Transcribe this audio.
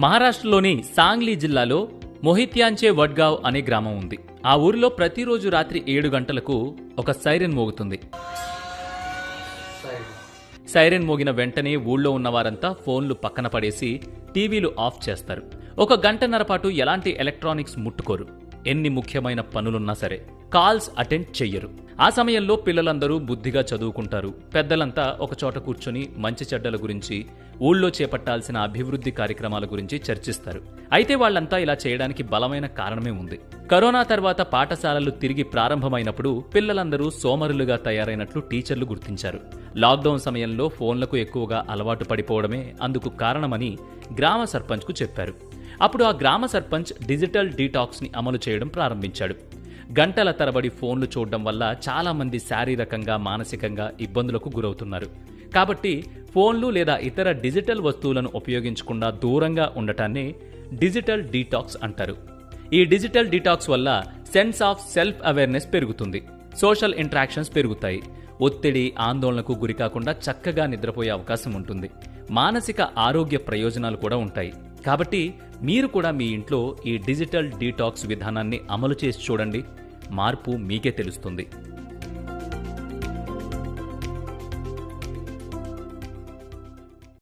మహారాష్ట్రలోని సాంగ్లీ జిల్లాలో మొహిత్యాంచే వడ్గావ్ అనే గ్రామం ఉంది. ఆ ఊరిలో ప్రతిరోజు రాత్రి 7 గంటలకు ఒక సైరన్ మోగుతుంది. సైరన్ మోగిన వెంటనే ఊళ్ళో ఉన్నవారంతా ఫోన్లు పక్కన పడేసి టీవీలు ఆఫ్ చేస్తారు. 1 గంటన్నర పాటు ఎలాంటి ఎలక్ట్రానిక్స్ ముట్టుకోరు. ఎన్ని ముఖ్యమైన పనులున్నా సరే కాల్స్ అటెండ్ చెయ్యరు. ఆ సమయంలో పిల్లలందరూ బుద్ధిగా చదువుకుంటారు. పెద్దలంతా ఒకచోట కూర్చొని మంచి చెడ్డల గురించి, ఊళ్ళో చేపట్టాల్సిన అభివృద్ధి కార్యక్రమాల గురించి చర్చిస్తారు. అయితే వాళ్లంతా ఇలా చేయడానికి బలమైన కారణమే ఉంది. కరోనా తర్వాత పాఠశాలలు తిరిగి ప్రారంభమైనప్పుడు పిల్లలందరూ సోమరులుగా తయారైనట్లు టీచర్లు గుర్తించారు. లాక్డౌన్ సమయంలో ఫోన్లకు ఎక్కువగా అలవాటు పడిపోవడమే అందుకు కారణమని గ్రామ సర్పంచ్కు చెప్పారు. అప్పుడు ఆ గ్రామ సర్పంచ్ డిజిటల్ డీటాక్స్ ని అమలు చేయడం ప్రారంభించాడు. గంటల తరబడి ఫోన్లు చూడడం వల్ల చాలా మంది శారీరకంగా, మానసికంగా ఇబ్బందులకు గురవుతున్నారు. కాబట్టి ఫోన్లు లేదా ఇతర డిజిటల్ వస్తువులను ఉపయోగించకుండా దూరంగా ఉండటాన్ని డిజిటల్ డీటాక్స్ అంటారు. ఈ డిజిటల్ డీటాక్స్ వల్ల సెన్స్ ఆఫ్ సెల్ఫ్ అవేర్నెస్ పెరుగుతుంది. సోషల్ ఇంటరాక్షన్స్ పెరుగుతాయి. ఒత్తిడి, ఆందోళనకు గురికాకుండా చక్కగా నిద్రపోయే అవకాశం ఉంటుంది. మానసిక ఆరోగ్య ప్రయోజనాలు కూడా ఉంటాయి. కాబట్టి మీరు కూడా మీ ఇంట్లో ఈ డిజిటల్ డీటాక్స్ విధానాన్ని అమలు చేసి చూడండి. మార్పు మీకే తెలుస్తుంది.